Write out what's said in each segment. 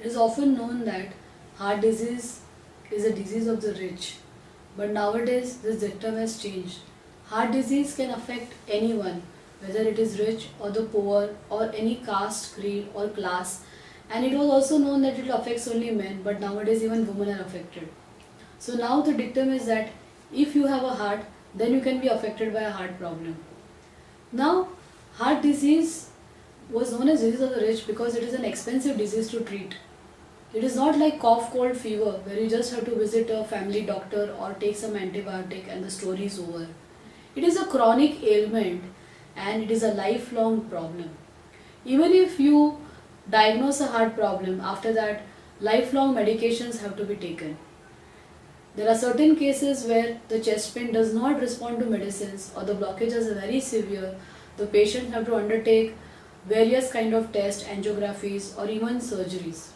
It is often known that heart disease is a disease of the rich, but nowadays this dictum has changed. Heart disease can affect anyone, whether it is rich or the poor or any caste, creed or class. And it was also known that it affects only men, but nowadays even women are affected. So now the dictum is that if you have a heart, then you can be affected by a heart problem. Now, heart disease was known as disease of the rich because it is an expensive disease to treat. It is not like cough, cold, fever where you just have to visit a family doctor or take some antibiotic and the story is over. It is a chronic ailment and it is a lifelong problem. Even if you diagnose a heart problem, after that, lifelong medications have to be taken. There are certain cases where the chest pain does not respond to medicines or the blockages are very severe. The patient have to undertake various kind of tests, angiographies or even surgeries.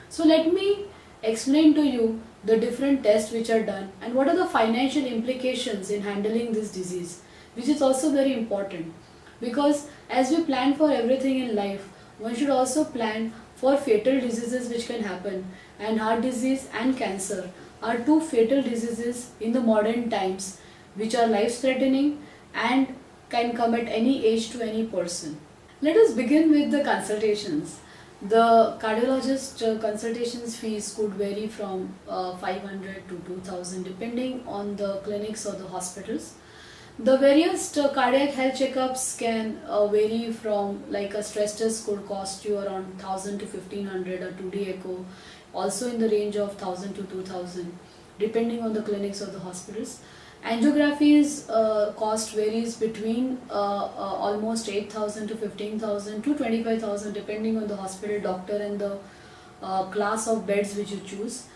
So let me explain to you the different tests which are done and what are the financial implications in handling this disease, which is also very important, because as we plan for everything in life, one should also plan for fatal diseases which can happen, and heart disease and cancer are two fatal diseases in the modern times which are life threatening and can come at any age to any person. Let us begin with the consultations. The cardiologist consultations fees could vary from 500 to 2000 depending on the clinics or the hospitals. The various cardiac health checkups can vary from, like a stress test could cost you around 1000 to 1500, a 2D echo also in the range of 1000 to 2000 depending on the clinics or the hospitals. Angiography's cost varies between almost 8000 to 15000 to 25000 depending on the hospital, doctor and the class of beds which you choose.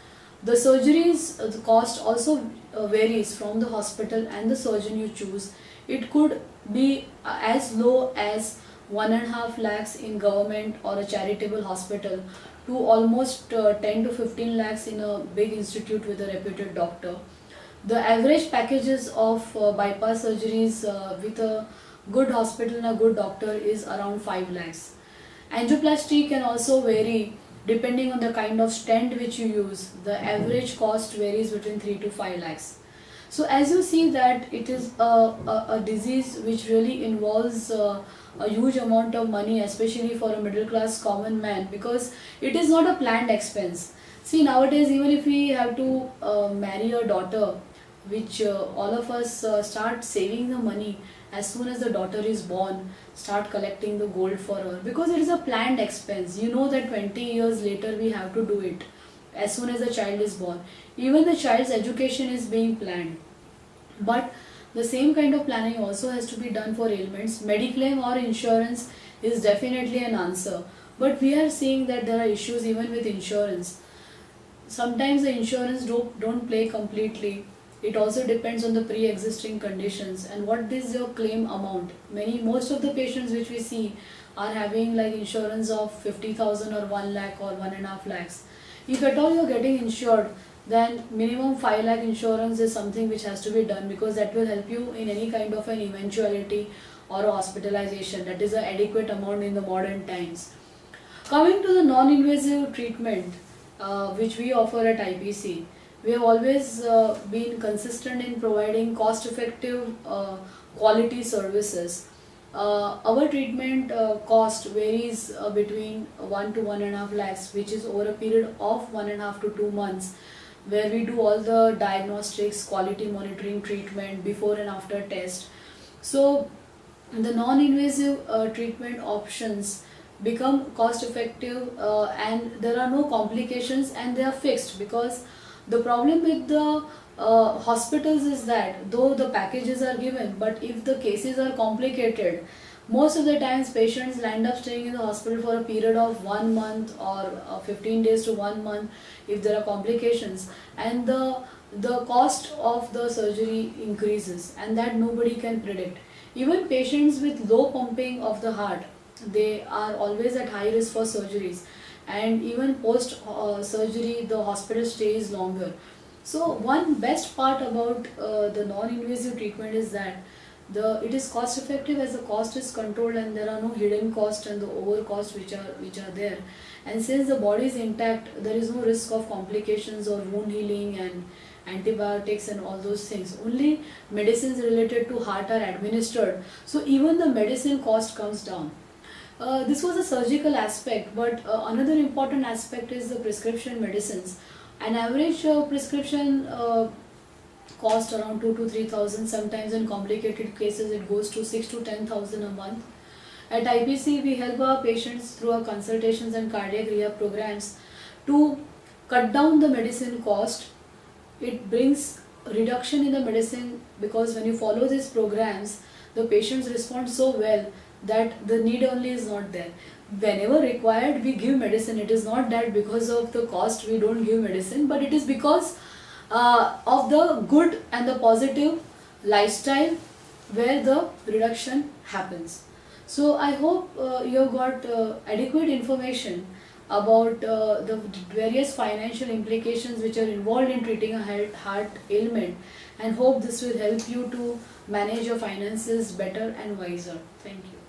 The surgeries, the cost also varies from the hospital and the surgeon you choose. It could be as low as 1.5 lakhs in government or a charitable hospital to almost 10 to 15 lakhs in a big institute with a reputed doctor. The average packages of bypass surgeries with a good hospital and a good doctor is around 5 lakhs. Angioplasty can also vary depending on the kind of stent which you use. The average cost varies between 3 to 5 lakhs. So as you see that it is a disease which really involves a huge amount of money, especially for a middle class common man, because it is not a planned expense. See, nowadays even if we have to marry a daughter, which all of us start saving the money as soon as the daughter is born, start collecting the gold for her, because it is a planned expense. You know that 20 years later we have to do it as soon as the child is born. Even the child's education is being planned. But the same kind of planning also has to be done for ailments. Mediclaim or insurance is definitely an answer. But we are seeing that there are issues even with insurance. Sometimes the insurance don't play completely. It also depends on the pre-existing conditions and what is your claim amount. Most of the patients which we see are having like insurance of 50,000 or 1 lakh or 1.5 lakhs. If at all you are getting insured, then minimum 5 lakh insurance is something which has to be done, because that will help you in any kind of an eventuality or a hospitalization. That is an adequate amount in the modern times. Coming to the non-invasive treatment which we offer at IPC, we have always been consistent in providing cost-effective quality services. Our treatment cost varies between 1 to 1.5 lakhs, which is over a period of 1.5 to 2 months, where we do all the diagnostics, quality monitoring, treatment, before and after test. So the non-invasive treatment options become cost effective and there are no complications and they are fixed, because the problem with the hospitals is that though the packages are given, but if the cases are complicated, most of the times patients land up staying in the hospital for a period of 1 month or 15 days to 1 month if there are complications, and the cost of the surgery increases, and that nobody can predict. Even patients with low pumping of the heart, they are always at high risk for surgeries, and even post surgery the hospital stay is longer. So one best part about the non-invasive treatment is that it is cost effective as the cost is controlled and there are no hidden costs and the over costs which are there. And since the body is intact, there is no risk of complications or wound healing and antibiotics and all those things. Only medicines related to heart are administered, so even the medicine cost comes down. This was a surgical aspect, but another important aspect is the prescription medicines. An average prescription cost around 2 to 3,000. Sometimes in complicated cases it goes to 6 to 10,000 a month. At IPC, we help our patients through our consultations and cardiac rehab programs to cut down the medicine cost. It brings reduction in the medicine because when you follow these programs, the patients respond so well that the need only is not there. Whenever required, we give medicine. It is not that because of the cost we don't give medicine, but it is because of the good and the positive lifestyle where the reduction happens. So I hope you have got adequate information about the various financial implications which are involved in treating a heart ailment, and hope this will help you to manage your finances better and wiser. Thank you.